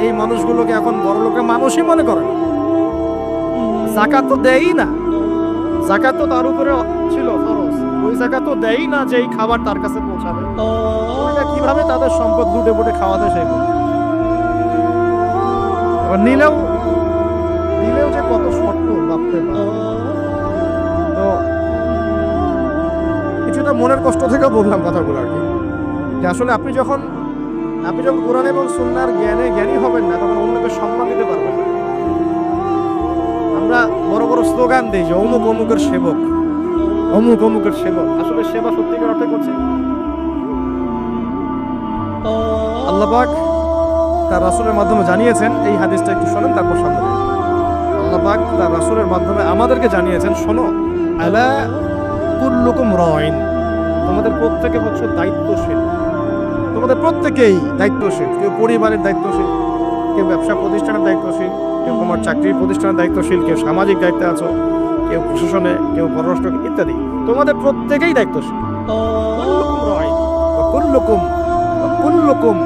এই মানুষগুলোকে এখন বড় লোকের মানুষই মনে করে না। যাকাত তো দেয়ই না, যাকাত তো তার উপরে ছিল ফরজ, ওই যাকাত তো দেয়ই না যে এই খাবার তার কাছে পৌঁছাবে। ওইটা কিভাবে তাদের সম্পদ লুটে পুটে খাওয়াতে সেই এবার নিলেও যে কত শর্ত, বাপরে বাপ। তো কিছুটা মনের কষ্ট থেকে বললাম কথাগুলো আর কি, যে আসলে আপনি যখন কোরআন এবং সুন্নাহর জ্ঞানী হবেন না, তখন অন্যকে সম্মান দিতে পারবেন না। আমরা বড় বড় স্লোগান দিই যে অমুক অমুকের সেবক, অমুক অমুকের সেবক। আসলে সেবা সত্যিকার অর্থে করছি? আল্লাহ পাক তার রাসূলের মাধ্যমে জানিয়েছেন, এই হাদিসটা একটু শোনেন তারপর সামনে যাই। আল্লাহ পাক তার রাসূলের মাধ্যমে আমাদেরকে জানিয়েছেন, শোনো, আলা কুল্লুকুম রাইন, তোমাদের প্রত্যেকে হচ্ছে দায়িত্বশীল, তোমাদের প্রত্যেকেই দায়িত্বশীল। কেউ পরিবারের দায়িত্বশীল, কেউ ব্যবসা প্রতিষ্ঠানের দায়িত্বশীল, কেউ তোমার চাকরির প্রতিষ্ঠানের দায়িত্বশীল, কেউ সামাজিক দায়িত্বে আছো, কেউ প্রশাসনে, কেউ পররাষ্ট্র ইত্যাদি। তোমাদের প্রত্যেকেই দায়িত্বশীল। কুল্লুকুম রাইন ওয়া কুল্লুকুম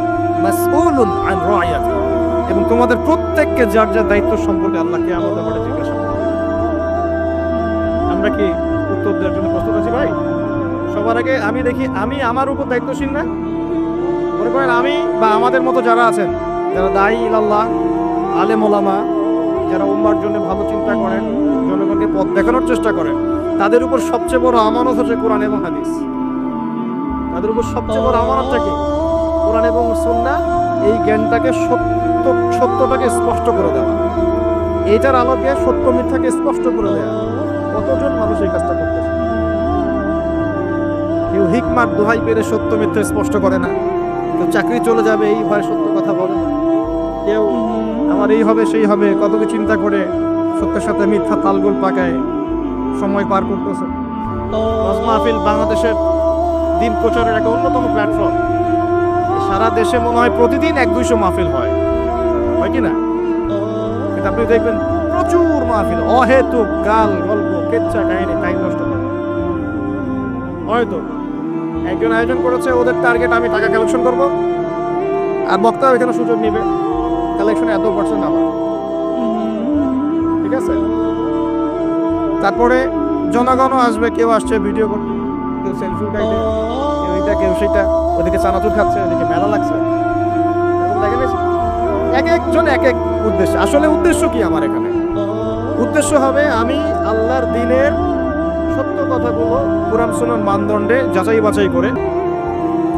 মাসউলুন আন রাইয়াতি, এবং তোমাদের প্রত্যেককে যার যার দায়িত্ব সম্পর্কে আল্লাহ কিয়ামতের মাঠে জিজ্ঞাসা করবে। আমরা কি উত্তর দেওয়ার জন্য প্রস্তুত আছি ভাই? সবার আগে আমি দেখি, আমি আমার উপর দায়িত্বশীল না? মনে করেন আমি বা আমাদের মতো যারা আছেন, যারা দায়ী ইলাল্লাহ, আলেম ওলামা, যারা উম্মার জন্য ভালো চিন্তা করেন, জনগণকে পথ দেখানোর চেষ্টা করেন, তাদের উপর সবচেয়ে বড় আমানত হচ্ছে কোরআন এবং হাদিস। তাদের উপর সবচেয়ে বড় আমানতটা কি? কোরআন এবং সুন্নাহ, এই জ্ঞানটাকে সত্যটাকে স্পষ্ট করে দেওয়া, এইটার আলোকে সত্য মিথ্যাকে স্পষ্ট করে দেওয়া। কতজন মানুষ এই কাজটা করতেছে? কেউ হিকমার দোহাই পেরে সত্য মিথ্যা স্পষ্ট করে না, কেউ চাকরি চলে যাবে এই ভয় সত্য কথা বলে, কেউ আমার এই হবে সেই হবে কত কিছু চিন্তা করে সত্যের সাথে মিথ্যা তালগোল পাকায় সময় পার করতেছে। ওয়াজ মাহফিল বাংলাদেশের দিন প্রচারের একটা অন্যতম প্ল্যাটফর্ম। সারা দেশে মনে হয় প্রতিদিন 100-200 মাহফিল হয় কি না? কিন্তু আপনি দেখবেন প্রচুর মাহফিল, অহেতুক গাল গল্প কেচ্ছা কাহিনী, টাইম নষ্ট করে। হয়তো একজন আয়োজন করেছে, ওদের টার্গেট আমি টাকা কালেকশন করব, আর বক্তা এখানে সুযোগ নিবে, কালেকশনে এত % আমার, ঠিক আছে? তারপরে জনগণও আসবে, কেউ আসছে ভিডিও করতে, কেউ সেলফি উঠাইতে, কেউ এটা কেউ সেটা, ওদিকে চানাচুর খাচ্ছে, ওদিকে মেলা লাগছে। দেখে গেছে এক একজন এক এক উদ্দেশ্য। আসলে উদ্দেশ্য কি আমার এখানে? উদ্দেশ্য হবে আমি আল্লাহর দ্বীনের সত্য কথাগুলো কোরআন সুন্নাহর মানদণ্ডে যাচাই বাছাই করে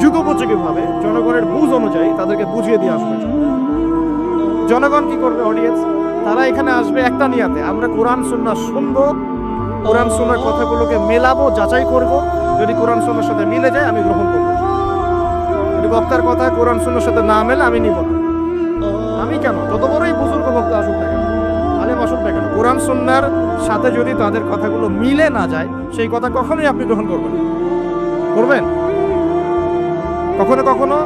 যুগোপযোগীভাবে জনগণের বুঝ অনুযায়ী তাদেরকে বুঝিয়ে দিয়ে আসবে। জনগণ কি করবে? অডিয়েন্স, তারা এখানে আসবে একটা নিয়াতে, আমরা কোরআন সুন্নাহ শুনবো, কোরআন সুন্নাহর কথাগুলোকে মেলাবো, যাচাই করব। যদি কোরআন সুন্নাহর সাথে মিলে যায় আমি গ্রহণ করব, যদি বক্তার কথা কোরআন সুন্নাহর সাথে না মেলে আমি নিব না। আমি কেন, যত বড়ই বুজুর্গ বক্তা আসুক না কেন, আলেম আসুক না কেন, কোরআন সুন্নাহর সাথে যদি তাদের কথাগুলো মিলে না যায়, সেই কথা কখনোই আপনি গ্রহণ করবেন? কখনো কখনো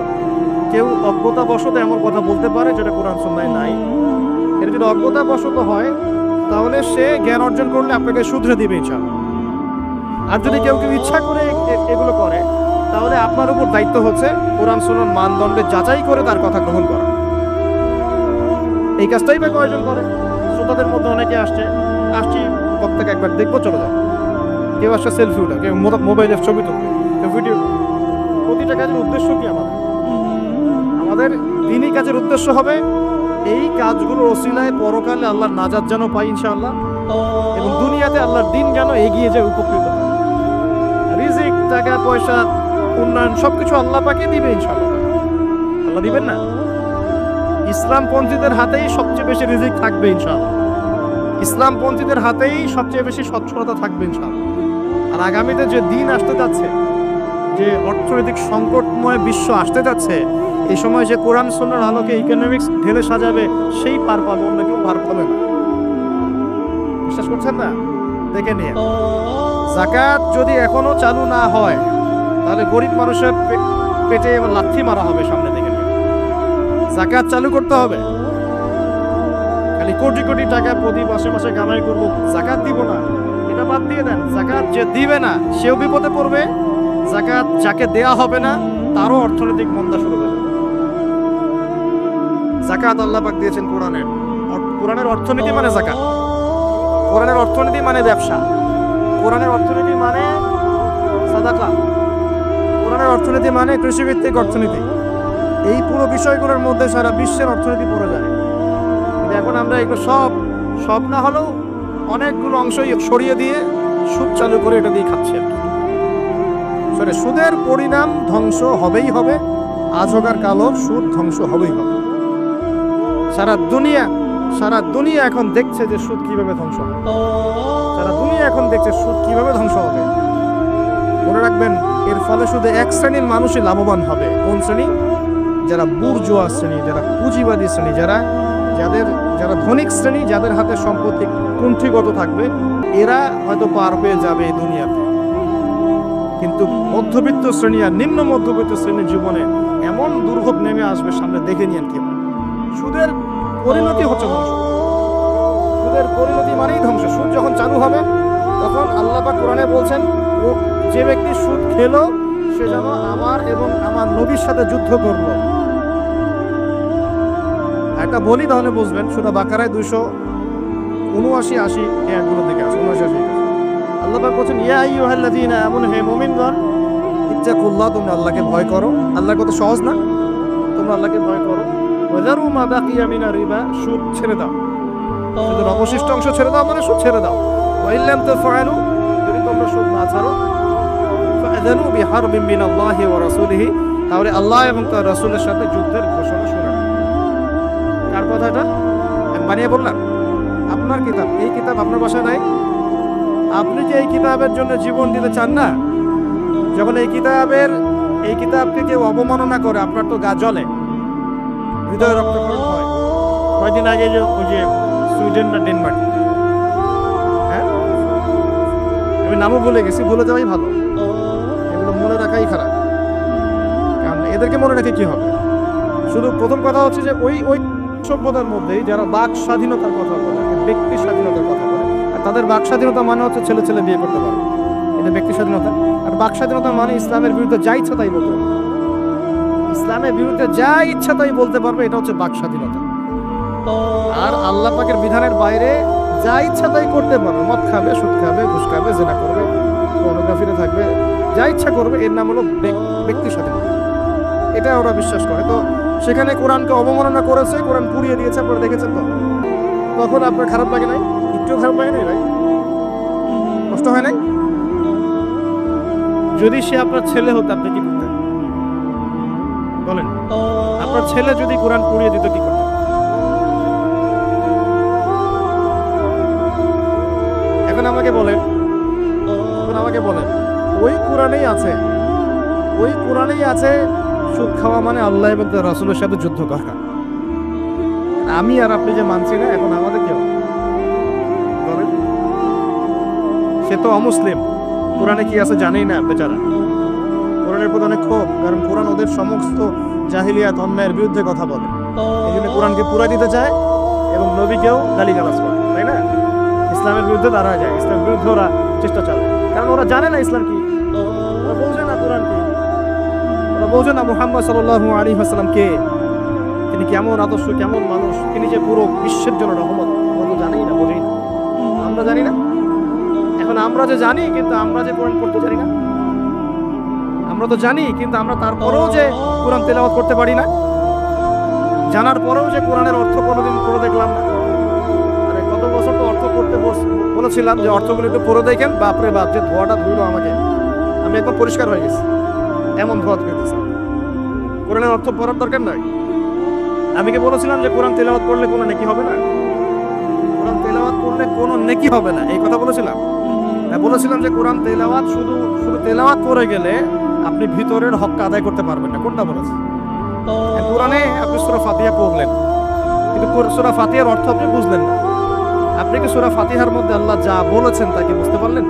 কেউ অজ্ঞতাবশত এমন কথা বলতে পারে যেটা কোরআন সুন্নাহয় নাই। এটা যদি অজ্ঞতাবশত হয়, তাহলে সে জ্ঞান অর্জন করলে আপনাকে শুধরে দিবে ইনশাআল্লাহ। আর যদি কেউ ইচ্ছা করে এগুলো করে, তাহলে আপনার উপর দায়িত্ব হচ্ছে কোরআন সুন্নাহর মানদণ্ডে যাচাই করে তার কথা গ্রহণ করা। এই কাজটাই বা কয়জন করে? শ্রোতাদের মধ্যে অনেকে আসছি বক্তাকে একবার দেখবো, চলে যাবে। কেউ আসছে সেলফি উঠা, কেউ মোবাইলের ছবি তুলবে, কেউ ভিডিও। প্রতিটা কাজের উদ্দেশ্য কি? আমাদের দ্বীনি কাজের উদ্দেশ্য হবে এই কাজগুলোর ওসিলায় পরকালে আল্লাহর নাজাত যেন পাই ইনশাআল্লাহ, এবং দুনিয়াতে আল্লাহর দ্বীন যেন এগিয়ে যায়, উপকৃত হয়। রিজিক, টাকা পয়সা, উন্নয়ন সবকিছু আল্লাহ পাকে দিবে ইনশাআল্লাহ। আল্লাহ দিবেন না? ইসলামপন্থীদের হাতেই সবচেয়ে বেশি রিজিক থাকবে ইনশাআল্লাহ। ইসলামপন্থীদের হাতেই সবচেয়ে বেশি সচ্ছলতা থাকবে ইনশাআল্লাহ। আর আগামীতে যে দিন আসতে যাচ্ছে, যে অর্থনৈতিক সংকটময় বিশ্ব আসতে যাচ্ছে, এই সময় যে কোরআন সুন্নাহর আলোকে ইকোনমিক্স ঢেলে সাজাবে, সেই পার পাবে, অন্য কেউ পার পাবে না। বিশ্বাস করছেন না? দেখে নিয়ে যাকাত যদি এখনো চালু না হয়, তাহলে গরিব মানুষের পেটে এবার লাথি মারা হবে সামনে। দেখে নিয়ে যাকাত চালু করতে হবে। খালি কোটি কোটি টাকা প্রতি মাসে মাসে কামাই করবো, যাকাত দিব না, এটা বাদ দিয়ে দেন। যাকাত যে দিবে না সেও বিপদে পড়বে, যাকাত যাকে দেয়া হবে না তারও অর্থনৈতিক মন্দা শুরু হয়ে যাবে। যাকাত আল্লাহ পাক দিয়েছেন কোরআনের। কোরআনের অর্থনীতি মানে যাকাত, কোরআনের অর্থনীতি মানে ব্যবসা, কোরআনের অর্থনীতি মানে সাদাকা, কোরআনের অর্থনীতি মানে কৃষিভিত্তিক অর্থনীতি। এই পুরো বিষয়গুলোর মধ্যে সারা বিশ্বের অর্থনীতি পড়ে যায়। এখন আমরা এগুলো সব না হলেও অনেকগুলো অংশই সরিয়ে দিয়ে সুদ চালু করে এটা দিয়ে খাচ্ছে। সুদের পরিণাম ধ্বংস হবেই হবে, আজ হোক আর কাল হোক, সুদ ধ্বংস হবেই হবে। সারা দুনিয়া এখন দেখছে যে সুদ কিভাবে ধ্বংস হবে, সারা দুনিয়া এখন দেখছে সুদ কিভাবে ধ্বংস হবে। মনে রাখবেন, এর ফলে শুধু এক শ্রেণীর মানুষই লাভবান হবে। কোন শ্রেণী? যারা বুর্জোয়া শ্রেণী, যারা পুঁজিবাদী শ্রেণী, যারা ধনিক শ্রেণী, যাদের হাতে সম্পত্তি কুণ্ঠিগত থাকবে, এরা হয়তো পার পেয়ে যাবে এই দুনিয়াতে। কিন্তু মধ্যবিত্ত শ্রেণী আর নিম্ন মধ্যবিত্ত শ্রেণীর জীবনে এমন দুর্ভোগ নেমে আসবে সামনে, দেখে নিন কি সুদের পরিণতি হচ্ছে ধ্বংস। সুদের পরিণতি মানেই ধ্বংস। সুদ যখন চালু হবে তখন আল্লাহ পাক কোরআনে বলছেন, ও যে ব্যক্তি সুদ খেলো সে যেন আমার এবং আমার নবীর সাথে যুদ্ধ করলো। একটা বলি তাহলে বুঝবেন। সূরা বাকারায় 279-80 এগুলো থেকে আছে, 79-80। আল্লাহ পাক বলছেন, ইয়া আইয়ুহাল্লাযীনা আমানু, হে মুমিনগণ, ইত্তাকুল্লাহ, তোমরা আল্লাহকে ভয় করো। আল্লাহর কথা সহজ না? তোমরা আল্লাহকে ভয় করো। ওয়াযারু মা বাকিয়া মিনার রিবা, সুদ ছেড়ে দাও। সুদের অবশিষ্ট অংশ ছেড়ে দাও মানে সুদ ছেড়ে দাও। ওয়া ইল্লাম তাফআলু, যদি তোমরা সুদ না ছাড়ো, ফাআযানু বিহারবিন মিনাল্লাহি ওয়া রাসূলিহি, তাহলে আল্লাহ এবং তার রাসূলের সাথে যুদ্ধের ঘোষণা শোনান। কার কথা এটা? আমি বানিয়ে বললাম? আপনার কিতাব, এই কিতাব আপনার বাসায় নাই? আপনি যে এই কিতাবের জন্য জীবন দিতে চান না, যখন এই কিতাবকে কেউ অবমাননা করে, আপনার তো গা জ্বলে, হৃদয় রক্তক্ষরণ হয়। কয়েকদিন আগে ওই যে সুইডেন না ডেনমার্ক, হ্যাঁ, আমি নামও ভুলে গেছি, ভুলে যাওয়াই ভালো। এগুলো মনে রাখাই খারাপ, কারণ এদেরকে মনে রেখে কি হবে? শুধু প্রথম কথা হচ্ছে যে ওই সভ্যতার মধ্যেই যারা বাক স্বাধীনতার কথা বলে, ব্যক্তি স্বাধীনতার কথা বলে, আর তাদের বাক স্বাধীনতা মানে হচ্ছে ছেলে ছেলে বিয়ে করতে পারবে, এটা ব্যক্তি স্বাধীনতা। আর বাক স্বাধীনতা মানে ইসলামের বিরুদ্ধে যা ইচ্ছা তাই বলতে পারবে, ইসলামের বিরুদ্ধে যা ইচ্ছা তাই বলতে পারবে, এটা হচ্ছে বাক স্বাধীনতা। আর আল্লাহ পাকের বিধানের বাইরে যা ইচ্ছা তাই করতে পারবে, মদ খাবে, সুদ খাবে, ঘুষ খাবে, জেনা করবে, পর্নোগ্রাফিতে থাকবে, যা ইচ্ছা করবে, এর নাম হলো ব্যক্তি স্বাধীনতা। এটা ওরা বিশ্বাস করে। তো সেখানে কোরআনকে অবমাননা করেছে, কোরআন পুড়িয়ে দিয়েছে, আপনারা দেখেছেন তো? তখন আপনার খারাপ লাগে নাই? একটু খারাপ লাগে নাই ভাই? কষ্ট হয় নাই? যদি সে আপনার ছেলে হতো, আপনি কি করতেন বলেন? আপনার ছেলে যদি কোরআন পুড়িয়ে দিত, কি করতেন? এখন আমাকে বলেন, ওই কোরআনেই আছে সুদ খাওয়া মানে আল্লাহ এবং তার রাসূলের সাথে যুদ্ধ করা। আমি আর আপনি যে মানছি না, এখন আমাদের কেউ বলেন, সে তো অমুসলিম, কোরআনে কি আছে জানেই না বেচারা। কোরআনের প্রতি অনেক ক্ষোভ, কারণ কোরআন ওদের সমস্ত জাহিলিয়াত অন্যায়ের বিরুদ্ধে কথা বলে। এই জন্য কোরআনকে পুরাই দিতে চায় এবং নবীকেও গালিগালাজ করে, তাই না? ইসলামের বিরুদ্ধে দাঁড়া যায়, ইসলামের বিরুদ্ধে ওরা চেষ্টা চালায়, কারণ ওরা জানে না ইসলাম কি, ওরা বোঝে না কোরআন কি, ওরা বোঝে না মুহাম্মদ সাল্লাল্লাহু আলাইহি ওয়াসাল্লাম কে, তিনি কেমন আদর্শ, কেমন মানুষ, তিনি যে পুরো বিশ্বের জন্য রহমত, ওরা তো জানেই না, বোঝেই না। আমরা জানি না। এখন আমরা যে জানি, কিন্তু আমরা যে কোরআন পড়তে জানি না। আমরা তো জানি, কিন্তু আমরা তারপরেও যে কোরআন তেলাওয়াত করতে পারি না, জানার পরেও যে কোরআনের অর্থ কোনোদিন পড়ে দেখলাম না। আরে কত বছর তো অর্থ পড়তে বলেছিলাম যে অর্থগুলো একটু পড়ে দেখেন, বাপরে বাপ, যে ধোয়াটা ধুইলো আমাকে, আমি একদম পরিষ্কার হয়ে গেছি, এমন ধোয়া ধুইতেছে। কোরআনের অর্থ পড়ার দরকার নয়। আমি কি বলেছিলাম যে কোরআন তেলাওয়াত করলে কোনো নেকি হবে না? কোরআন তেলাওয়াত করলে কোনো নেকি হবে না, এই কথা বলেছিলাম? বলেছিলাম যে কোরআন তেলাওয়াত শুধু তেলাওয়াত করে গেলে আপনি ভিতরের হকটা আদায় করতে পারবেন না। কোনটা বলেছে? কোরআনে আপনি সূরা ফাতিহা পড়লেন, কিন্তু সূরা ফাতিহার অর্থ আপনি বুঝলেন না। আপনি কি সূরা ফাতিহার মধ্যে আল্লাহ যা বলেছেন তা কি বুঝতে পারলেন?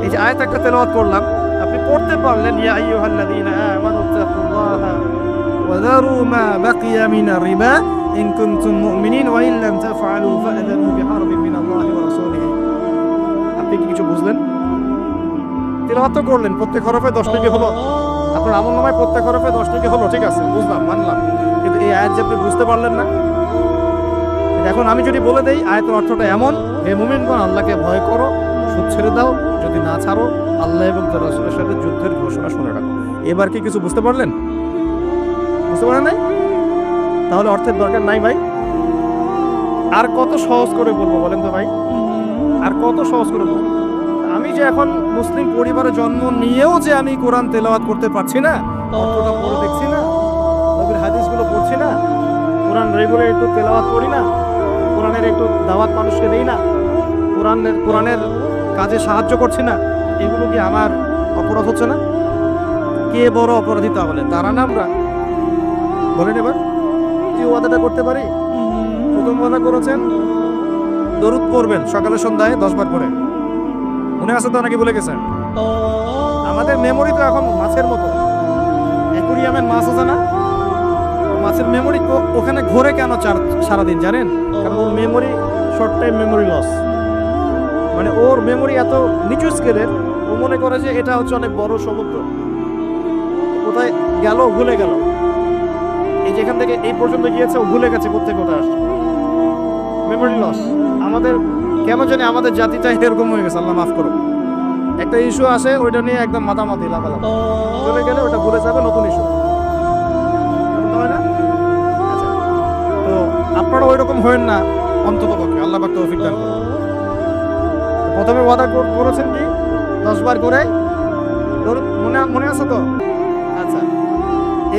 এই যে আয়াত একটা তেলাওয়াত করলাম, আপনি পড়তে পারলেন, ইয়া আইয়ুহাল্লাযীনা আমানু তাকুল্লাহা ওয়া যারু মা বাকিয়া মিনার রিবা ইন কুনতুম মুমিনিন ওয়া ইন লাম তাফআলু ফাআযানু বিহারবিন মিনাল্লাহি ওয়া রাসূলিহি। আপনি কি কিছু বুঝলেন? তেলাওয়াত তো করলেন, প্রত্যেক হরফে 10 টাকা হলো, আপনার আমলনামায় প্রত্যেক হরফে 10 টাকা হলো, ঠিক আছে, বুঝলাম, মানলাম। কিন্তু এই আয়াত যে আপনি বুঝতে পারলেন না। এখন আমি যদি বলে দেই আয়াতের অর্থটা এমন, হে মুমিনগণ আল্লাহকে ভয় করো, সুদ ছেড়ে দাও, যদি না ছাড়ো আল্লাহ এবং তার রাসূলের সাথে যুদ্ধের ঘোষণা শুনে রাখো। এবার কি কিছু বুঝতে পারলেন? বুঝতে পারেন নাই? তাহলে অর্থের দরকার নাই ভাই। আর কত সহজ করে বলবো বলেন তো ভাই, আর কত সহজ করে বলবো? আমি যে এখন মুসলিম পরিবারে জন্ম নিয়েও যে আমি কোরআন তেলাওয়াত করতে পারছি না, অর্থটা পড়ে দেখছি না, নবীর হাদিসগুলো পড়ছি না, কোরআন রেগুলার একটু তেলাওয়াত করি না, কোরআনের একটু দাওয়াত মানুষকে দেই না, কোরআনের কাজে সাহায্য করছি না, এগুলো কি আমার অপরাধ হচ্ছে না? কে বড় অপরাধী তাহলে? তারা না আমরা? বলেন এবার, কি ওয়াদাটা করতে পারি? প্রথম ওয়াদা করেছেন দরুদ পড়বেন সকালে সন্ধ্যায় 10 বার করে, মনে আছে তো নাকি ভুলে গেছেন? আমাদের মেমোরি তো এখন মাছের মতো, অ্যাকুরিয়ামের মাছ আছে না, মাছের মেমোরি ওখানে ঘোরে কেন সারাদিন জানেন? কারণ ওর memory short time memory loss, মানে ওর মেমোরি এত নিচু স্কেলের, ও মনে করে যে এটা হচ্ছে অনেক বড় সমুদ্র, কোথায় গেল ভুলে গেল, এই যেখান থেকে এই পর্যন্ত গিয়েছে ও ভুলে গেছে কোথায় কোথায় আসছে, মেমোরি লস। আমাদের কেন জানি আমাদের জাতিটা এরকম হয়ে গেছে, আল্লাহ মাফ করুন। একটা ইস্যু আসে ওইটা নিয়ে একদম মাতামাতি লাফালাফি, চলে গেলে ওটা ভুলে যাবে, নতুন ইস্যু, হয় না? আচ্ছা, তো আপনারা ওই রকম হয়েন না অন্তত পক্ষে, আল্লাহ পাক তৌফিক দান করুন। প্রথমে ওয়াদা করেছেন কি 10 বার করে, মনে আছে তো? আচ্ছা,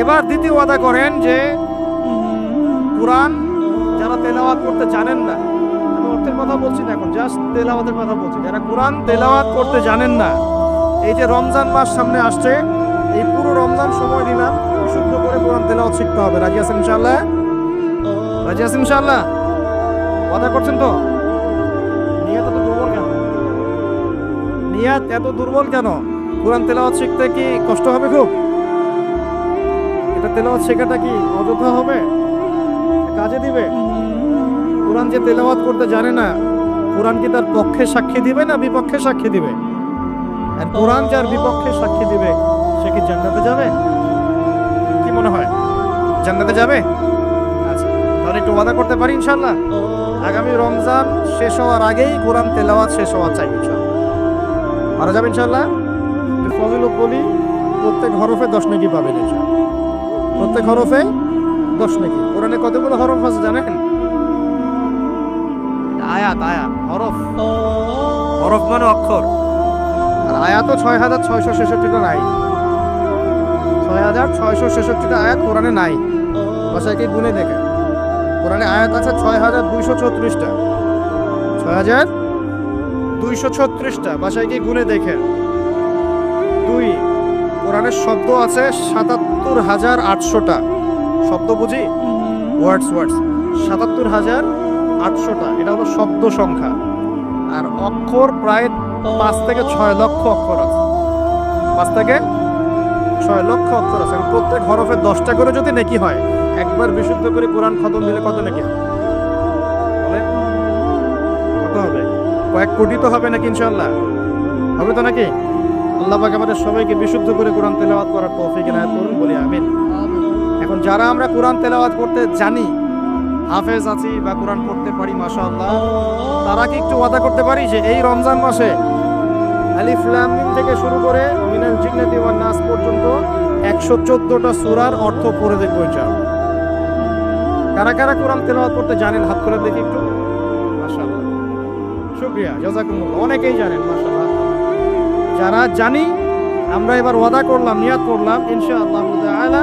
এবার দ্বিতীয় ওয়াদা করেন যে কোরআন যারা তেলাওয়াত করতে জানেন না, আমি অর্থের কথা বলছি না এখন, জাস্ট তেলাওয়াতের কথা বলছি, যারা কোরআন তেলাওয়াত করতে জানেন না, এই যে রমজান মাস সামনে আসছে, এই পুরো রমজান সময় দিলাম বিশুদ্ধ করে কোরআন তেলাওয়াত শিখতে হবে। রাজি আছেন ইনশাআল্লাহ? রাজি আছেন ইনশাআল্লাহ? ওয়াদা করছেন তো? নিয়ত এত দুর্বল কেন? নিয়ত এত দুর্বল কেন? কোরআন তেলাওয়াত শিখতে কি কষ্ট হবে খুব? এটা তেলাওয়াত শেখাটা কি অযথা হবে? কাজে দিবে? কোরআন যে তেলাওয়াত করতে জানে না, কোরআন কি তার পক্ষে সাক্ষী দিবে না বিপক্ষে সাক্ষী দিবে? আর কোরআন যার বিপক্ষে সাক্ষী দিবে সে কি জান্নাতে যাবে? কি মনে হয়, জান্নাতে যাবে? আচ্ছা, তাহলে একটু ওয়াদা করতে পারি ইনশাআল্লাহ আগামী রমজান শেষ হওয়ার আগেই কোরআন তেলাওয়াত শেষ হওয়া চাই ইনশাআল্লাহ। পারা যাবে ইনশাআল্লাহ? ফজিলত বলি, প্রত্যেক হরফে 10 নেকি পাবেন ইনশাআল্লাহ, প্রত্যেক হরফে 10 নেকি। কোরআনে কতগুলো হরফ আছে জানেন? আয়াত, আয়াত, হরফ, হরফ মানে অক্ষর, আর আয়াতও 6666টা নাই, 6666টা আয়াত কোরআনে নাই। বাসায় কি গুনে দেখেন, কোরআনে আয়াত আছে 6234টা, 6234টা, বাসায় কি গুনে দেখেন। 2, কোরআনের শব্দ আছে 77,800টা, শব্দ বুঝি, ওয়ার্ডস 77,800টা, এটা হলো শব্দ সংখ্যা। আর অক্ষর প্রায় 5 থেকে 6 লক্ষ অক্ষর আছে, 5 থেকে 6 লক্ষ অক্ষর আছে। প্রত্যেক হরফে 10টা করে যদি নেকি হয়, একবার বিশুদ্ধ করে কোরআন খতম দিলে কত নেকি হবে? কত হবে? কয়েক কোটি তো হবে নাকি ইনশাআল্লাহ? হবে তো নাকি? আল্লাহ পাক আমাদের সবাইকে বিশুদ্ধ করে কোরআন তেলাওয়াত করার তৌফিক এনায়েত করুন, বলি আমিন। এখন যারা আমরা কোরআন তেলাওয়াত করতে জানি, হাফেজ আছি বা কোরআন পড়তে পারি মাশাআল্লাহ, তারা কি একটু ওয়াদা করতে পারি যে এই রমজান মাসে আলিফ লাম মিম থেকে শুরু করে মিনাল জিন্নাতি ওয়ান নাস পর্যন্ত 114টা সূরার অর্থ পড়ে দেখব ইনশাআল্লাহ। কারা কারা কোরআন তেলাওয়াত করতে জানেন হাত করে দেখি একটু, মাশাআল্লাহ, শুকরিয়া, জাযাকুমুল্লাহ, অনেকেই জানেন মাশাআল্লাহ। যারা জানি, আমরা এবার ওয়াদা করলাম, নিয়াত করলাম ইনশাআল্লাহ তাআলা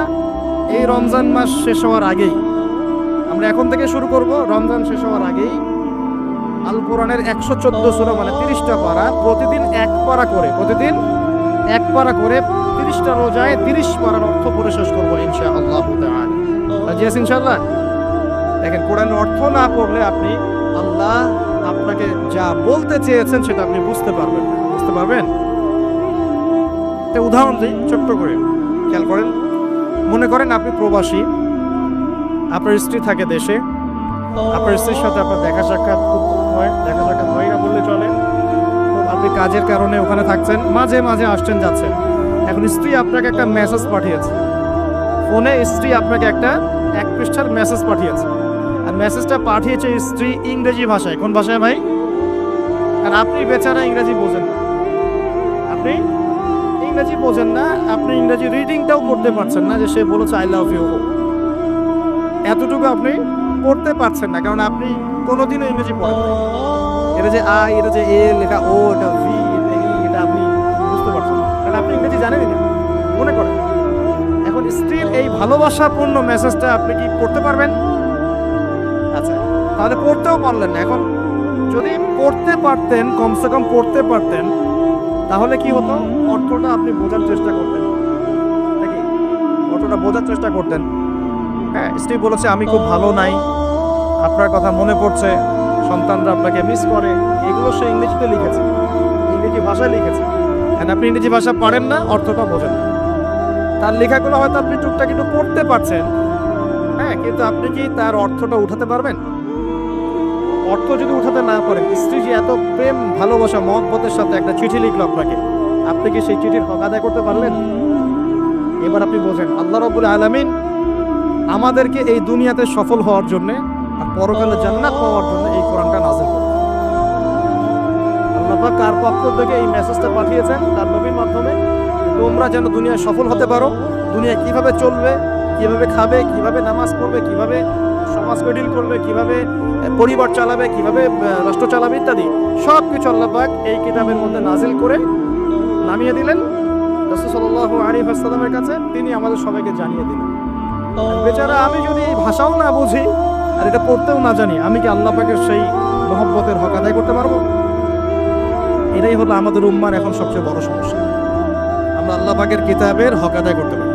এই রমজান মাস শেষ হওয়ার আগেই, আমরা এখন থেকে শুরু করব, রমজান শেষ হওয়ার আগেই আল কোরআনের 114 সূরা মানে 30টা পারা, প্রতিদিন 1 পারা করে, প্রতিদিন 1 পারা করে 30টা রোজায় 30 পারার অর্থ পড়ে শেষ করব ইনশাআল্লাহ তাআলা। রাজি আছেন ইনশাআল্লাহ? দেখেন, কোরআনের অর্থ না পড়লে আপনি আল্লাহ আপনাকে যা বলতে চেয়েছেন সেটা আপনি বুঝতে পারবেন না। বুঝতে পারবেন? একটা উদাহরণ দিই ছোট্ট করে, খেয়াল করেন। মনে করেন আপনি প্রবাসী, আপনার স্ত্রী থাকে দেশে, আপনার স্ত্রীর সাথে আপনার দেখা সাক্ষাৎ খুব হয়, দেখা সাক্ষাৎ হয় না বললে চলে। আপনি কাজের কারণে ওখানে থাকছেন, মাঝে মাঝে আসছেন যাচ্ছেন। এখন স্ত্রী আপনাকে একটা মেসেজ পাঠিয়েছে, ফোনে স্ত্রী আপনাকে একটা 1 পৃষ্ঠার মেসেজ পাঠিয়েছে, আর মেসেজটা পাঠিয়েছে স্ত্রী ইংরেজি ভাষায়। কোন ভাষায় ভাই? আর আপনি বেচারা ইংরেজি বোঝেন না, আপনি ইংরেজি বোঝেন না, আপনি ইংরেজি রিডিংটাও করতে পারছেন না যে সে বলেছে আই লাভ ইউ, এতটুকু আপনি পড়তে পারছেন না, কারণ আপনি কোনোদিনও ইংরেজি পড়েন না। এটা যে আই, এটা যে এ লেখা, ও, এটা ভি, এটা ই, এটা আপনি বুঝতে পারছেন না, কারণ আপনি ইংরেজি জানেনই না, মনে করেন। এখন স্ত্রীর এই ভালোবাসাপূর্ণ মেসেজটা আপনি কি পড়তে পারবেন? আচ্ছা, তাহলে পড়তেও পারলেন না। এখন যদি পড়তে পারতেন, কমসে কম পড়তে পারতেন, তাহলে কি হতো? অর্থটা আপনি বোঝার চেষ্টা করতেন নাকি? অর্থটা বোঝার চেষ্টা করতেন। হ্যাঁ, স্ত্রী বলেছে আমি খুব ভালো নাই, আপনার কথা মনে পড়ছে, সন্তানরা আপনাকে মিস করে, এগুলো সে ইংরেজিতে লিখেছে, ইংরেজি ভাষায় লিখেছে। আর আপনি ইংরেজি ভাষা পারেন না, অর্থটা বোঝেন না। তার লেখাগুলো হয়তো আপনি টুকটাক একটু পড়তে পারছেন, হ্যাঁ, কিন্তু আপনি কি তার অর্থটা উঠাতে পারবেন? অর্থ যদি উঠাতে না পারেন, স্ত্রী যে এত প্রেম ভালোবাসা মহব্বতের সাথে একটা চিঠি লিখলো আপনাকে, আপনি কি সেই চিঠির হক আদায় করতে পারলেন? এবার আপনি বোঝেন, আল্লাহ রাব্বুল আলামিন আমাদেরকে এই দুনিয়াতে সফল হওয়ার জন্য আর পরকালে জান্নাত পাওয়ার জন্য এই কোরআনটা নাযিল করেছেন। আল্লাহ পাক কার পক্ষ থেকে এই মেসেজটা পাঠিয়েছেন? তার নবীর মাধ্যমে। তোমরা যেন দুনিয়ায় সফল হতে পারো, দুনিয়ায় কিভাবে চলবে, কিভাবে খাবে, কিভাবে নামাজ পড়বে, কিভাবে সমাজকে ডিল করবে, কিভাবে পরিবার চালাবে, কিভাবে রাষ্ট্র চালাবে ইত্যাদি সব কিছু আল্লাহ পাক এই কিতাবের মধ্যে নাজিল করে নামিয়ে দিলেন রাসূল সাল্লাল্লাহু আলাইহি ওয়াসাল্লামের কাছে। তিনি আমাদের সবাইকে জানিয়ে দিলেন। বেচারা আমি যদি এই ভাষাও না বুঝি আর এটা পড়তেও না জানি, আমি কি আল্লাহ পাকের সেই মহব্বতের হক আদায় করতে পারবো? এটাই হলো আমাদের উম্মার এখন সবচেয়ে বড় সমস্যা। আমরা আল্লাহ পাকের কিতাবের হক আদায় করতে পারবো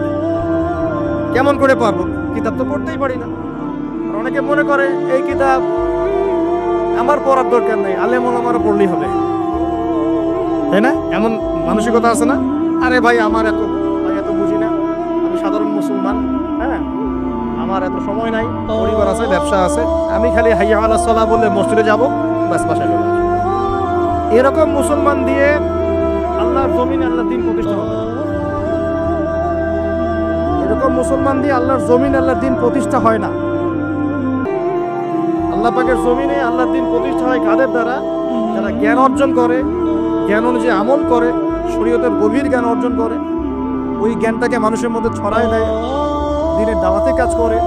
কেমন করে পারবো? কিতাব তো পড়তেই পারি না। আর অনেকে মনে করে এই কিতাব আমার পড়ার দরকার নেই, আলেম ওলামারা পড়লেই হবে, তাই না? এমন মানসিকতা আছে না? আরে ভাই আমার এত বুঝি না, আমি সাধারণ মুসলমান, হ্যাঁ, আমার এত সময় নাই, পরিবার আছে, ব্যবসা আছে, আমি খালি হাইয়া আলাস সালাহ বললে মসজিদে যাবো, ব্যাস বাসায় চলে আসবো। এরকম মুসলমান দিয়ে আল্লাহর জমিনে আল্লাহর দ্বীন প্রতিষ্ঠা হবে না। এরকম মুসলমান দিয়ে আল্লাহর জমিনে আল্লাহর দ্বীন প্রতিষ্ঠা হয় না। আল্লাহ পাকের জমিনে আল্লাহর দ্বীন প্রতিষ্ঠা হয় কাদের দ্বারা? যারা জ্ঞান অর্জন করে, জ্ঞান অনুযায়ী আমল করে, শরীয়তের গভীর জ্ঞান অর্জন করে, ওই জ্ঞানটাকে মানুষের মধ্যে ছড়ায় দেয়, দ্বীনের দাওয়াতে কাজ করে,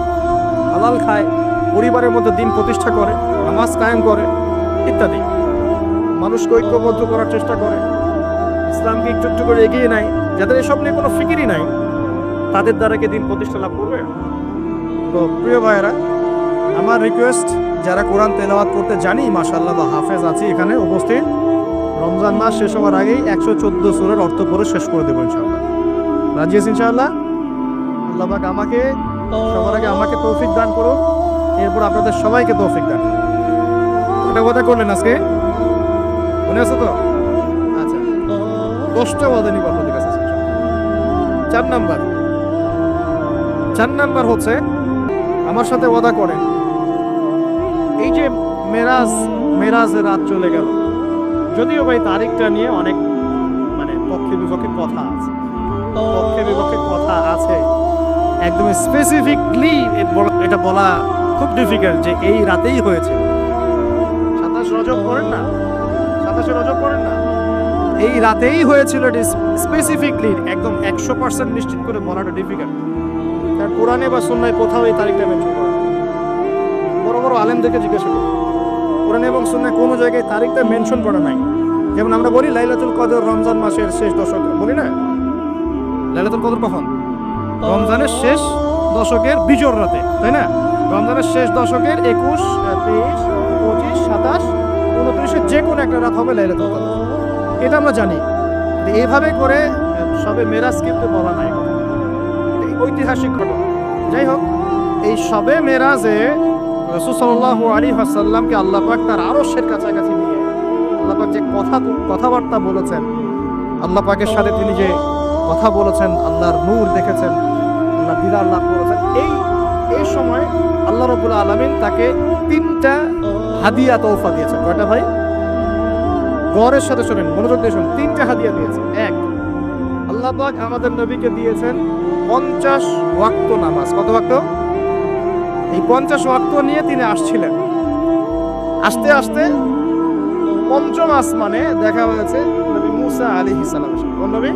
হালাল খায়, পরিবারের মধ্যে দ্বীন প্রতিষ্ঠা করে, নামাজ কায়েম করে ইত্যাদি, মানুষকে ঐক্যবদ্ধ করার চেষ্টা করে, ইসলামকে একটু একটু করে এগিয়ে নেয়। যাদের এসব নিয়ে কোনো ফিকিরই নাই, তাদের দ্বারা কি দ্বীন প্রতিষ্ঠা লাভ করবে? তো প্রিয় ভাইয়েরা, আমার রিকোয়েস্ট, যারা কোরআন তেলাওয়াত করতে জানি মাশাআল্লাহ বা হাফেজ আছি এখানে উপস্থিত, রমজান মাস শেষ হওয়ার আগেই 114 সূরার অর্থ পড়ে শেষ করে দেবো ইনশাআল্লাহ। রাজি আছি ইনশাআল্লাহ? আল্লাহ পাক আমাকে সবার আগে আমাকে তৌফিক দান করুন, এরপর আপনাদের সবাইকে তৌফিক দান করুন। এটা কথা করলেন আজকে, মনে আছে তো? আচ্ছা, 10টা ওয়াদা নিব আপনাদের কাছে। 4 নাম্বার হচ্ছে, আমার সাথে ওয়াদা করেন, এই যে মেরাজের রাত চলে গেল, যদিও ভাই তারিখটা নিয়ে অনেক পক্ষে বিপক্ষে কথা আছে, একদম স্পেসিফিকলি এটা বলা খুব ডিফিকাল্ট যে এই রাতেই হয়েছে। 27 রজব পড়েন না, 27 রজব পড়েন না, এই রাতেই হয়েছিল, স্পেসিফিকলি একদম 100% নিশ্চিত করে বলাটা ডিফিকাল্ট। কারণ কোরআনে বা সুন্নাহয় কোথাও এই তারিখটা মেনশন করা নেই। বড় বড় আলেমদেরকে জিজ্ঞাসা করুন, কোরআনে এবং সুন্নাহয় কোনো জায়গায় তারিখটা মেনশন করা নাই। যেমন আমরা বলি লাইলাতুল কদর রমজান মাসের শেষ দশকে, বলি না? লাইলাতুল কদর কখন? রমজানের শেষ দশকের বিজোড় রাতে, তাই না? রমজানের শেষ দশকের 21, 23, 25, 27, 29 যে কোনো একটা রাত হবে লাইলাতুল কদর, এটা আমরা জানি। এইভাবে করে সবে মেরাজ কিন্তু বলা নাই, ঐতিহাসিক ঘটনা। যাই হোক, এই সবে মেরাজে রাসূল সাল্লাল্লাহু আলাইহি ওয়াসাল্লামকে আল্লাহ পাক তার আরশের কাছাকাছি নিয়ে আল্লাহ পাক যে কথাবার্তা বলেছেন, আল্লাহ পাকের সাথে তিনি যে কথা বলেছেন, আল্লাহর নূর দেখেছেন, আল্লাহ দিদার লাভ করেছেন, এই সময় আল্লাহ রাব্বুল আলামিন তাকে 3টা হাদিয়া তোহফা দিয়েছেন। কয়টা ভাই? গৌরের সাথে শোনেন, মনোযোগ দিয়ে শুনুন। 3টা হাদিয়া দিয়েছেন। এক, আল্লাহ পাক আমাদের নবীকে দিয়েছেন 50 ওয়াক্ত নামাজ। কত ওয়াক্ত? এই 50 ওয়াক্ত নিয়ে তিনি আসছিলেন। আস্তে আস্তে পঞ্চম আসমানে দেখা হয়েছে নবী মুসা আলাইহিস সালাম। কোন নবী?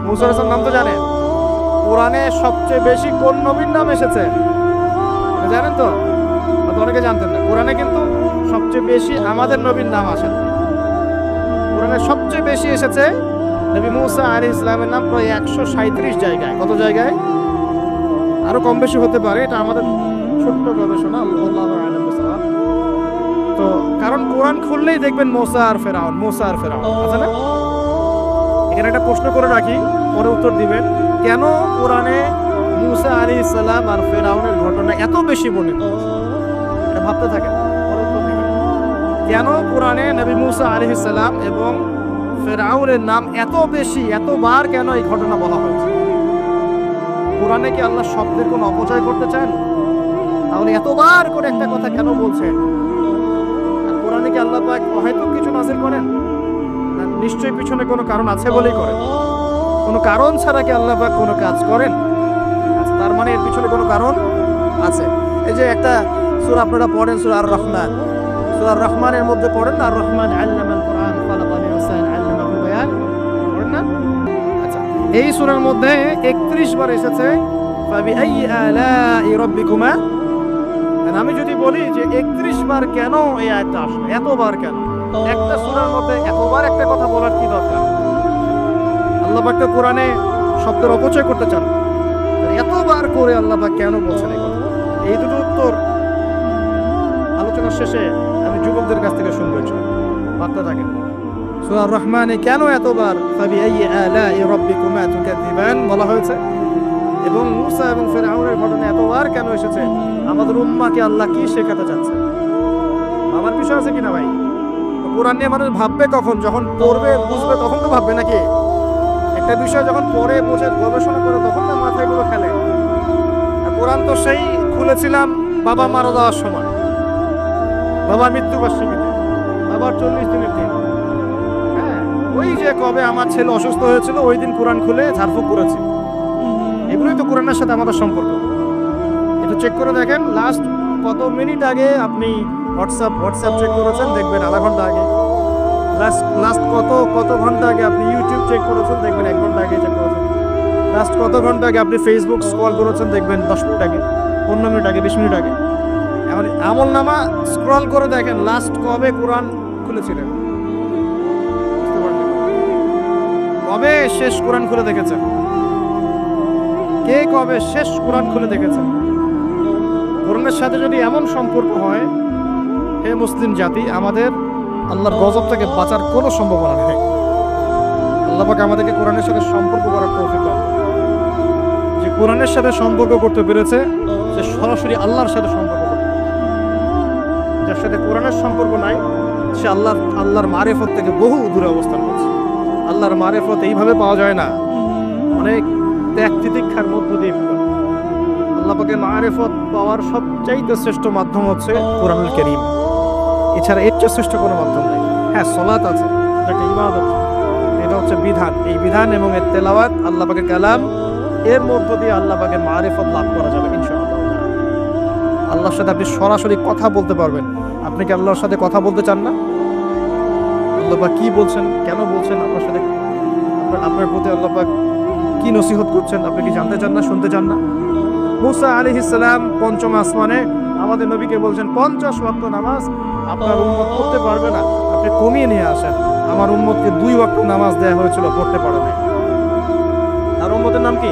মুসা আলাইহিস সালাম নাম তো জানেন। কোরআনে সবচেয়ে বেশি কোন নবীর নাম এসেছে জানেন তো? অনেকে জানতেন না। কোরআনে কিন্তু সবচেয়ে বেশি আমাদের নবীর নাম আসে। কোরআনে সবচেয়ে বেশি এসেছে নবী মুসা আলাইহিস সালামের নাম প্রায় 137 জায়গায়। কত জায়গায়? আরো কম বেশি হতে পারে, এটা আমাদের ছোট্ট গবেষণা, আল্লাহু আ'লাম বিসওয়াব। তো কারণ কোরআন খুললেই দেখবেন মুসা আর ফেরাউন, মুসা আর ফেরাউন আছে না? এখানে একটা প্রশ্ন করে রাখি, পরে উত্তর দিবেন। কেন কোরআনে মুসা আলাইহিস সালাম আর ফেরাউনের ঘটনা এত বেশি বর্ণিত? এটা ভাবতে থাকেন, পরে উত্তর দিবেন। কেন কোরআনে নবী মুসা আলাইহিস সালাম এবং ফেরাউনের নাম এত বেশি, এতবার কেন এই ঘটনা বলা হয়েছে? কোরআনে কি আল্লাহ শব্দের কোনো অপচয় করতে চান? তাহলে এতবার করে একটা কথা কেন বলছেন? আর কোরআনে কি আল্লাহ পাক হয়তো কিছু নাযিল করেন? না, নিশ্চয়ই পিছনে কোনো কারণ আছে বলেই করেন। কোনো কারণ ছাড়া কি আল্লাহ পাক কোনো কাজ করেন? আচ্ছা, তার মানে এর পিছনে কোনো কারণ আছে। এই যে একটা সূরা আপনারা পড়েন, সূরা আর রহমান। সূরা আর রহমানের মধ্যে পড়েন না, আর রহমান আল্লামাল কোরআন খালাকাল ইনসান আল্লামাহুল বায়ান, পড়েন না? আচ্ছা, এই সূরার মধ্যে 31 বার এসেছে ফাবিআই আলাই রাব্বিকুমা। আমি যদি বলি যে 31 বার কেন এই আয়াতটা আসলো, এতবার কেন? একটা সূরার মধ্যে এতবার একটা কথা বলার কি দরকার? আল্লাহ পাক তো কোরআনে শব্দের অপচয় করতে চান, এতবার করে আল্লাহ পাক কেন বলছেন এই কথা? এই দুটো উত্তর আলোচনার শেষে আমি যুবকদের কাছ থেকে শুনবো, বার্তা থাকেন। সূরা আর রহমানে কেন এতবার ফাবিআই আলাই রাব্বিকুমা তুকাযিবান বলা হয়েছে, এবং মুসা এবং ফিরআউনের ঘটনা এতবার কেন এসেছে? আমাদের উম্মাহকে আল্লাহ কি শেখাতে চাচ্ছে? আমার বিষয় আছে কিনা ভাই? কোরআন নিয়ে মানুষ ভাববে কখন? যখন পড়বে, বুঝবে, তখন তো ভাববে নাকি? একটা বিষয় যখন পড়ে বুঝে গবেষণা করে তখন না মাথায় গুলো খেলে। আর কোরআন তো সেই খুলেছিলাম বাবা মারা যাওয়ার সময়, বাবার মৃত্যুবার্ষিকীতে, বাবার 40 দিনের দিন। হ্যাঁ, ওই যে কবে আমার ছেলে অসুস্থ হয়েছিল ওই দিন কোরআন খুলে ঝাড়ফুঁক করেছি। এগুলোই তো কোরআনের সাথে আমাদের সম্পর্ক। একটু চেক করে দেখেন, লাস্ট কত মিনিট আগে আপনি হোয়াটসঅ্যাপ চেক করেছেন, দেখবেন আধা ঘন্টা আগে। লাস্ট কত ঘন্টা আগে আপনি ইউটিউব চেক করেছেন, দেখবেন 1 ঘন্টা আগে চেক করেছেন। লাস্ট কত ঘন্টা আগে আপনি ফেসবুক স্ক্রল করেছেন, দেখবেন 10 মিনিট আগে, 15 মিনিট আগে, 20 মিনিট আগে। এমন আমল নামা স্ক্রল করে দেখেন লাস্ট কবে কোরআন খুলেছিলেন, বুঝতে পারবেন কবে শেষ কোরআন খুলে দেখেছেন, কে কবে শেষ কোরআন খুলে দেখেছেন। কোরআনের সাথে যদি এমন সম্পর্ক হয়, হে মুসলিম জাতি, আমাদের আল্লাহর গজব থেকে বাঁচার কোনো সম্ভাবনা নেই। আল্লাহ পাক আমাদেরকে কোরআনের সাথে সম্পর্ক করার তৌফিক দান। যে কোরআনের সাথে সম্পর্ক করতে পেরেছে সে সরাসরি আল্লাহর সাথে সম্পর্ক করতে পেরেছে। যার সাথে কোরআনের সম্পর্ক নাই সে আল্লাহর মারেফত থেকে বহু দূরে অবস্থান করছে। আল্লাহর মারেফত এইভাবে পাওয়া যায় না, অনেক ত্যাগ তিতিক্ষার মধ্য দিয়ে। আল্লাহ পাকের মারেফত পাওয়ার সবচাইতে শ্রেষ্ঠ মাধ্যম হচ্ছে কোরআনুল কারীম। এছাড়া এর চেয়ে শ্রেষ্ঠ কোনো মাধ্যম নেই। হ্যাঁ, সালাত আছে, যেটা ইবাদত, এটা হচ্ছে বিধান। এই বিধান এবং এর তেলাওয়াত, আল্লাহ পাকের কালাম, এর মধ্য দিয়ে আল্লাহ পাকের মারিফত লাভ করা যাবে ইনশাআল্লাহ। আল্লাহর সাথে আপনি সরাসরি কথা বলতে পারবেন। আপনি কি আল্লাহর সাথে কথা বলতে চান না? আল্লাহ পাক কি বলছেন, কেন বলছেন, আপনার সাথে আপনার প্রতি আল্লাহ পাক কি নসিহত করছেন, আপনি কি জানতে চান না, শুনতে চান না? মুসা আলাইহিস সালাম পঞ্চম আসমানে আমাদের নবীকে বলছেন 50 ওয়াক্ত নামাজ আপনার উম্মত পড়তে পারবে না, আপনি কমিয়ে নিয়ে আসেন। আমার উম্মতকে 2 ওয়াক্ত নামাজ দেয়া হয়েছিল, পড়তে পারে না। তার উম্মতের নাম কি?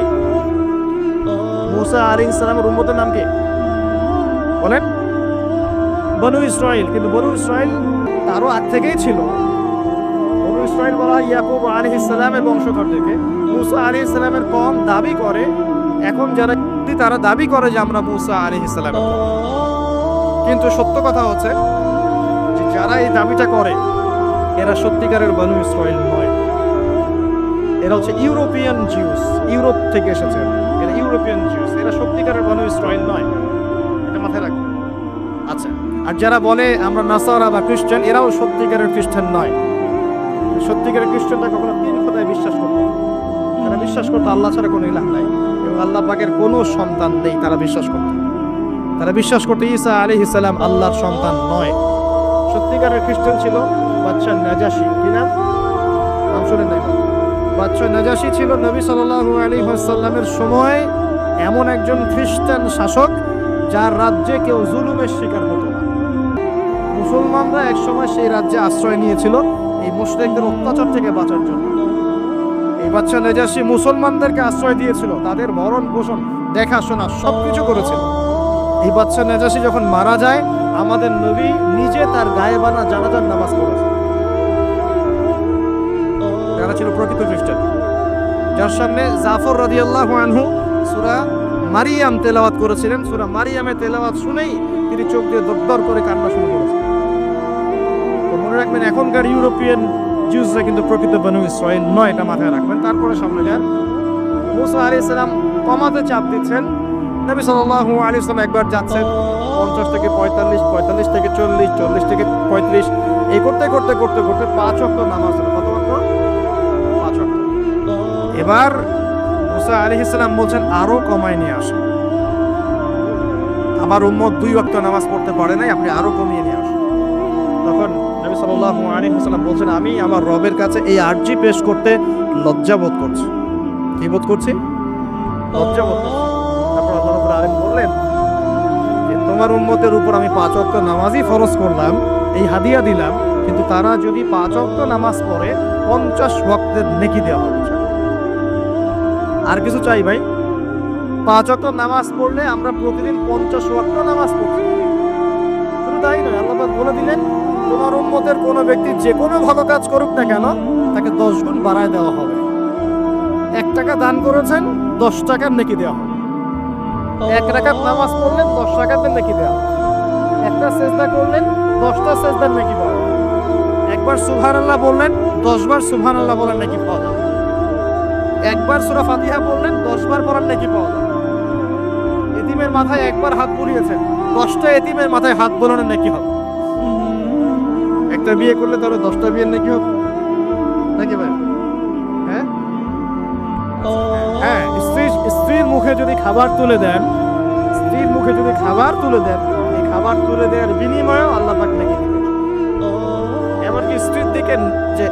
মুসা আলাইহিস সালামের উম্মতের নাম কি বলেন? বনু ইসরাইল। কিন্তু বনু ইসরাইল তারও আগ থেকেই ছিল। বনু ইসরাইল বলা ইয়াকুব আলাইহিস সালামের বংশধরদেরকে। মুসা আলাইহিস সালামের কওম দাবি করে, এখন যারা তারা দাবি করে যে আমরা মুসা আলাইহিস সালামের কওম। কিন্তু সত্য কথা হচ্ছে যে যারা এই দাবিটা করে এরা সত্যিকারের বনু ইসরাইল নয়। এরা হচ্ছে ইউরোপিয়ান জিউস, ইউরোপ থেকে এসেছে। এরা ইউরোপিয়ান জিউস, এরা সত্যিকারের বনু ইসরাইল নয়, এটা মাথায় রাখবেন। আচ্ছা, আর যারা বলে আমরা নাসারা বা খ্রিস্টান, এরাও সত্যিকারের খ্রিস্টান নয়। সত্যিকারের খ্রিস্টানরা কখনো 3 খোদায় বিশ্বাস করত না। তারা বিশ্বাস করতো আল্লাহ ছাড়া কোনো ইলাহ নাই এবং আল্লাহ পাকের কোনো সন্তান নেই, তারা বিশ্বাস করত। তারা বিশ্বাস করতে ঈসা আলাইহিস সালাম আল্লাহর সন্তান নয়। সত্যিকারের খ্রিস্টান ছিল বাদশা নাজাশী। কি নাম শুনেন নাই? বাদশা নাজাশী ছিল নবী সাল্লাল্লাহু আলাইহি ওয়াসাল্লামের সময় এমন একজন খ্রিস্টান শাসক যার রাজ্যে কেউ জুলুমের শিকার হতো না। মুসলমানরা একসময় সেই রাজ্যে আশ্রয় নিয়েছিল এই মুশরিকদের অত্যাচার থেকে বাঁচার জন্য। এই বাদশা নাজাশী মুসলমানদেরকে আশ্রয় দিয়েছিল, তাদের ভরণ পোষণ দেখাশোনা সবকিছু করেছিল। এই বাদশা নাজাশী যখন মারা যায়, আমাদের নবী নিজে তার গায়েবানা জানাজার নামাজ পড়েছে। যারা ছিল প্রকৃত খ্রিস্টান, যার সামনে জাফর রাদিয়াল্লাহু আনহু সূরা মারিয়াম তেলাওয়াত করেছিলেন, সূরা মারিয়ামে তেলাওয়াত শুনেই তিনি চোখ দিয়ে দরদর করে কান্না শুরু করেছেন। তো মনে রাখবেন, এখনকার ইউরোপিয়ান জিউসরা কিন্তু প্রকৃত বনু ইসরাইল নয়, এটা মাথায় রাখবেন। তারপরে সামনে যান, মুসা আলাইহিস সালাম কমাতে চাপ দিচ্ছেন। নবী সাল্লাল্লাহু আলাইহি ওয়াসাল্লাম একবার যাচ্ছেন 50 থেকে 45, 45 থেকে 40, 40 থেকে 35, এই করতে করতে করতে করতে 5 ওয়াক্ত নামাজ হলো। কত ওয়াক্ত? 5 ওয়াক্ত। এবার মুসা আলাইহিস সালাম বলছেন আরো কমায় নিয়ে আসুন, আমার উম্মত 2 ওয়াক্ত নামাজ পড়তে পারে নাই, আপনি আরো কমিয়ে নিয়ে আসুন। তখন নবী সাল্লাল্লাহু আলাইহি ওয়াসাল্লাম বলছেন, আমি আমার রবের কাছে এই আরজি পেশ করতে লজ্জা বোধ করছি। কি বোধ করছি? লজ্জা বোধ করছি। তারপর আল্লাহ রাব্বুল আলামিন বললেন যে তোমার উম্মতের উপর আমি 5 ওয়াক্ত নামাজই ফরজ করলাম, এই হাদিয়া দিলাম, কিন্তু তারা যদি 5 ওয়াক্ত নামাজ পড়ে 50 ওয়াক্তের নেকি দেওয়া হবে। আর কিছু চাই ভাই? 5 ওয়াক্ত নামাজ পড়লে আমরা প্রতিদিন 50 ওয়াক্ত নামাজ পড়ছি। শুধু তাই নয়, আল্লাহ পাক বলে দিলেন তোমার উম্মতের কোনো ব্যক্তি যে কোনো ভালো কাজ করুক না কেন, তাকে 10 গুণ বাড়ায় দেওয়া হবে। 1 টাকা দান করেছেন, 10 টাকার নেকি দেওয়া হবে। 1 রাকাত নামাজ পড়লেন, 10 রাকাতের নেকি দেওয়া হবে। একটা সেজদা করলেন, 10টা সেজদার নেকি পাওয়া যাবে। একবার সুবহানাল্লাহ বললেন, 10 বার সুবহানাল্লাহ বলার নেকি পাওয়া যাবে। একবার সূরা ফাতিহা পড়লেন, 10 বার পড়ার নেকি পাওয়া যাবে। এতিমের মাথায় একবার হাত বুলিয়েছেন, 10টা এতিমের মাথায় হাত বোলানোর নেকি হবে। একটা বিয়ে করলে তাহলে 10টা বিয়ের নেকি হবে নাকি ভাই? হ্যাঁ হ্যাঁ, স্ত্রীর মুখে যদি খাবার তুলে দেন, স্ত্রীর মুখে যদি খাবার তুলে দেন, এই খাবার তুলে দেওয়ার বিনিময়েও আল্লাহ পাক নেকি দিবেন। এমনকি স্ত্রীর দিকে যে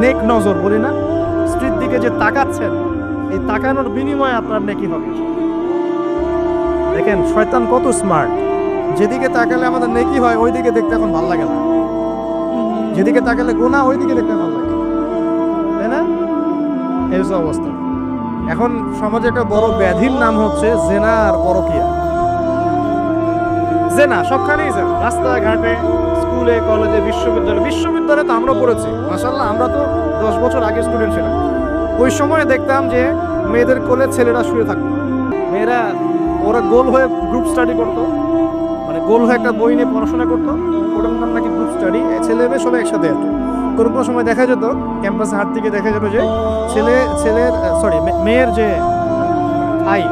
নেক নজর বলি না, স্ত্রীর দিকে যে তাকাচ্ছেন, এই তাকানোর বিনিময়ে আপনার নেকি হবে। দেখেন শয়তান কত স্মার্ট, যেদিকে তাকালে আমাদের নেকি হয় ওই দিকে দেখতে এখন ভালো লাগে না, যেদিকে তাকালে গুনাহ ওই দিকে দেখতে ভালো লাগে, তাই না? এই অবস্থা। এখন সমাজে একটা বড় ব্যাধির নাম হচ্ছে জেনা আর পরকিয়া। জেনা সবখানেই, জেনা রাস্তাঘাটে, স্কুলে, কলেজে, বিশ্ববিদ্যালয়ে তো আমরা পড়েছি মাশাআল্লাহ। আমরা তো 10 বছর আগে স্টুডেন্ট ছিলাম। ওই সময় দেখতাম যে মেয়েদের কোলে ছেলেরা শুয়ে থাকতো, মেয়েরা ওরা গোল হয়ে গ্রুপ স্টাডি করতো, মানে গোল হয়ে একটা বই নিয়ে পড়াশোনা করতো, ওটার নাম নাকি গ্রুপ স্টাডি। ছেলে মেয়ে সবাই একসাথে হতো। কোনো কোনো সময় দেখা যেত ক্যাম্পাসে হাট থেকে দেখা যেত যে মেয়ের যে ভাই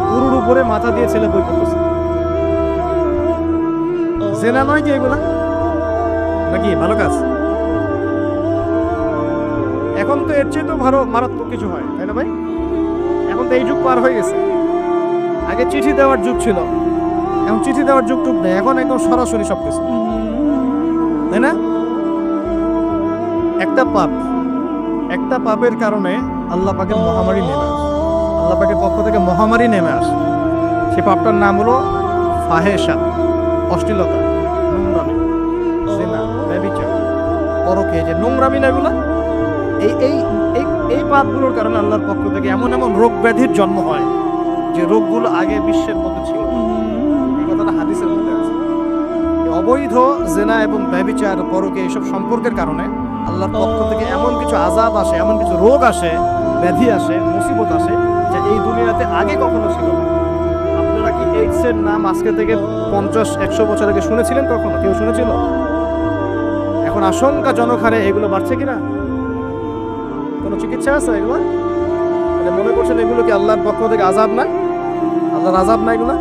পুরুর উপরে মাথা দিয়ে ছেলে বই পড়তেছে। জেনা নয় কি এগুলা? নাকি ভালো কাজ? এখন তো এর চেয়ে তো মারাত্মক কিছু হয়, তাই না ভাই? এখন তো এই যুগ পার হয়ে গেছে। আগে চিঠি দেওয়ার যুগ ছিল, এখন চিঠি দেওয়ার যুগ টুক নেই, এখন একদম সরাসরি সবকিছু, তাই না? একটা পাপের কারণে আল্লাহ পাকের মহামারী নেমে আসে, আল্লাহ পাকের পক্ষ থেকে মহামারী নেমে আসে। সেই পাপটার নাম হলো ফাহেশা, অশ্লীলতা, নোংরামি, জিনা, ব্যভিচার, পরকীয়া, যে নোংরামি না এগুলো, এই পাপগুলোর কারণে আল্লাহর পক্ষ থেকে এমন এমন রোগ ব্যাধির জন্ম হয় যে রোগগুলো আগে বিশ্বের মধ্যে ছিল। এই কথাটা হাদিসের মধ্যে আছে। অবৈধ জেনা এবং ব্যভিচার, পরকীয়া এইসব সম্পর্কের কারণে আল্লাহর পক্ষ থেকে এমন কিছু আযাব আসে, এমন কিছু রোগ আসে, ব্যাধি আসে, মুসিবত আসে, যা এই দুনিয়াতে আগে কখনো ছিল না। আপনারা কি এইডসের নাম আজকে থেকে 50-100 বছর আগে শুনেছিলেন? কখনো কেউ শুনেছিল? এখন আশঙ্কাজনক হারে এগুলো বাড়ছে কিনা? কোনো চিকিৎসা আছে এগুলো? মনে করছেন এগুলো কি আল্লাহর পক্ষ থেকে আযাব না? আল্লাহর আযাব না এগুলো?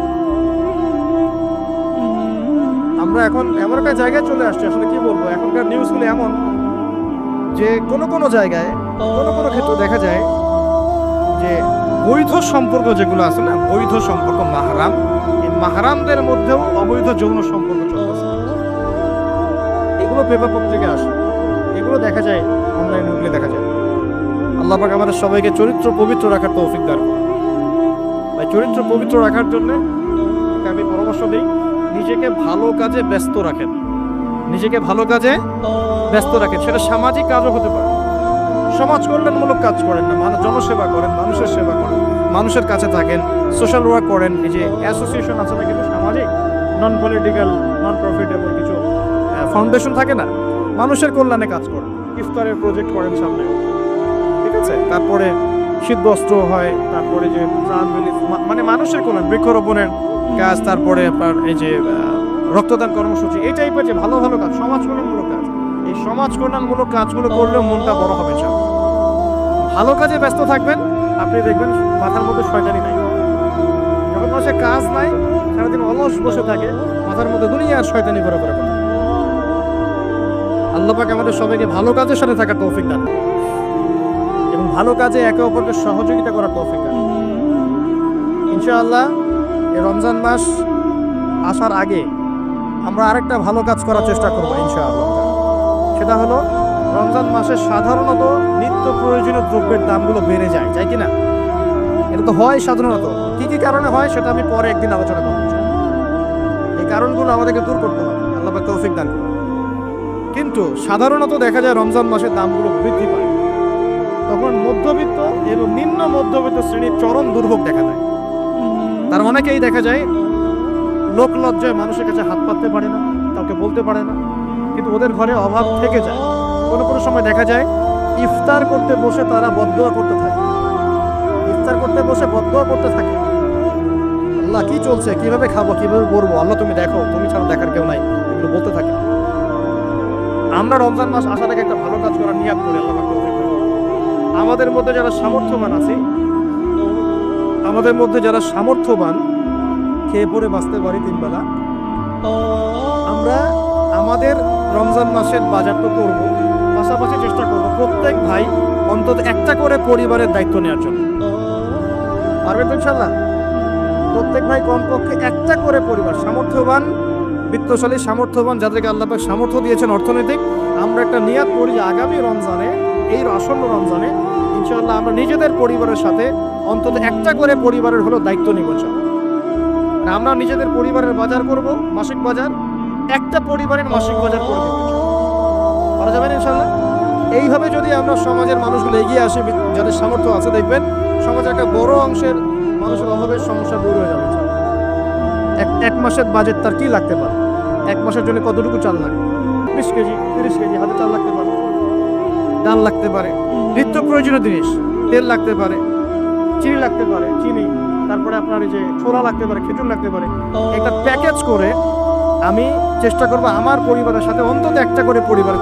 আমরা এখন এমন একটা জায়গায় চলে আসছি, আসলে কি বলবো, এখনকার নিউজগুলো এমন যে কোনো জায়গায় কোনো ক্ষেত্রে দেখা যায় যে বৈধ সম্পর্ক যেগুলো আছে না, বৈধ সম্পর্ক, মাহরাম, এই মাহরামদের মধ্যেও অবৈধ যৌন সম্পর্ক চলতেছে। এগুলো পেপার পত্রিকায় আসে, এগুলো দেখা যায় অনলাইনে উঠলে দেখা যায়। আল্লাহ পাক আমাদের সবাইকে চরিত্র পবিত্র রাখার তৌফিক দান করুন। তাই চরিত্র পবিত্র রাখার জন্য আমি পরামর্শ দিই, নিজেকে ভালো কাজে ব্যস্ত রাখেন, নিজেকে ভালো কাজে ব্যস্ত রাখেন। সেটা সামাজিক কাজও হতে পারে, সমাজ কল্যাণমূলক কাজ করেন না, জনসেবা করেন, মানুষের সেবা করেন, মানুষের কাছে থাকেন, সোশ্যাল ওয়ার্ক করেন। এই যে অ্যাসোসিয়েশন আছে না কিছু সামাজিক, নন পলিটিক্যাল, নন প্রফিটেবল কিছু ফাউন্ডেশন থাকে না, মানুষের কল্যাণে কাজ করেন, ইফতারের প্রজেক্ট করেন সামনে, ঠিক আছে। তারপরে শীতবস্ত্র হয়, তারপরে যে ত্রাণ রিলিফ, মানে মানুষের কল্যাণ, বৃক্ষরোপণের কাজ, তারপরে আপনার এই যে রক্তদান কর্মসূচি, এই টাইপের যে ভালো ভালো কাজ, সমাজ কল্যাণমূলক কাজ, এই সমাজ কল্যাণমূলক কাজগুলো করলেও মনটা বড় হবে। ভালো কাজে ব্যস্ত থাকবেন, আপনি দেখবেন মাথার মধ্যে শয়তানি নাই। যখন মানুষের কাজ নাই, সারাদিন অলস বসে থাকে, মাথার মধ্যে দুনিয়ার শয়তানি করে করে কথা। আল্লাহ পাক আমাদের সবাইকে ভালো কাজের সাথে থাকার তৌফিক দান এবং ভালো কাজে একে অপরকে সহযোগিতা করার তৌফিক দান। ইনশাআল্লাহ এই রমজান মাস আসার আগে আমরা আরেকটা ভালো কাজ করার চেষ্টা করবো ইনশাআল্লাহ। সেটা হলো রমজান মাসে সাধারণত নিত্য প্রয়োজনীয় দ্রব্যের দামগুলো বেড়ে যায়, তাই কিনা? এটা তো হয় সাধারণত। কি কি কারণে হয় সেটা আমি পরে একদিন আলোচনা করব। এই কারণগুলো আমাদেরকে দূর করতে হবে, আল্লাহ পাক তৌফিক দান করুন। কিন্তু সাধারণত দেখা যায় রমজান মাসে দামগুলো বৃদ্ধি পায়, তখন মধ্যবিত্ত এবং নিম্ন মধ্যবিত্ত শ্রেণীর চরম দুর্ভোগ দেখা দেয়। তার অনেকেই দেখা যায় লোক লজ্জায় মানুষের কাছে হাত পাততে পারে না, কাউকে বলতে পারে না, কিন্তু ওদের ঘরে অভাব থেকে যায়। কোনো কোনো সময় দেখা যায় ইফতার করতে বসে তারা বদদোয়া করতে থাকে, ইফতার করতে বসে বদদোয়া করতে থাকে, আল্লাহ কি চলছে, কিভাবে খাবো, কিভাবে পড়বো, আল্লাহ তুমি দেখো, তুমি ছাড়া দেখার কেউ নাই, এগুলো বলতে থাকে। আমরা রমজান মাস আসার আগে একটা ভালো কাজ করার নিয়াত করি, আল্লাহ পাক তৌফিক দান করুন। আমাদের মধ্যে যারা সামর্থ্যবান আছে, আমাদের মধ্যে যারা সামর্থ্যবান, খেয়ে পরে বাঁচতে পারি তিন বেলা, আমরা আমাদের রমজান মাসের বাজার তো করবো, পাশাপাশি চেষ্টা করবো প্রত্যেক ভাই অন্তত একটা করে পরিবারের দায়িত্ব নেওয়ার জন্য। পারবেন তো ইনশাআল্লাহ? প্রত্যেক ভাই কমপক্ষে একটা করে পরিবার, সামর্থ্যবান, বিত্তশালী, সামর্থ্যবান, যাদেরকে আল্লাহ পাক সামর্থ্য দিয়েছেন অর্থনৈতিক, আমরা একটা নিয়াত করি যে আগামী রমজানে, এই আসন্ন রমজানে ইনশাআল্লাহ আমরা নিজেদের পরিবারের সাথে অন্তত একটা করে পরিবারের হলো দায়িত্ব নিব। আমরা নিজেদের পরিবারের বাজার করব, মাসিক বাজার, একটা পরিবারের মাসিক বাজার করে দেব, পারা যাবে না ইনশাআল্লাহ? এইভাবে যদি আমরা সমাজের মানুষগুলো এগিয়ে আসে, যাদের সামর্থ্য আছে, দেখবেন সমাজের একটা বড় অংশের মানুষের অভাবের সমস্যা দূর হয়ে যাবে। এক মাসের বাজেট তার কি লাগতে পারে, এক মাসের জন্য কতটুকু চাল লাগে, 20 কেজি 30 কেজি হাতে চাল লাগতে পারে, ডাল লাগতে পারে, নিত্য প্রয়োজনীয় জিনিস, তেল লাগতে পারে, চিনি লাগতে পারে, চিনি, তারপরে আপনার এই যে ছোলা লাগতে পারে, খেজুর লাগতে পারে। একটা প্যাকেজ করে আমি চেষ্টা করবো আমার পরিবারের সাথে অন্তত একটা করে পরিবারের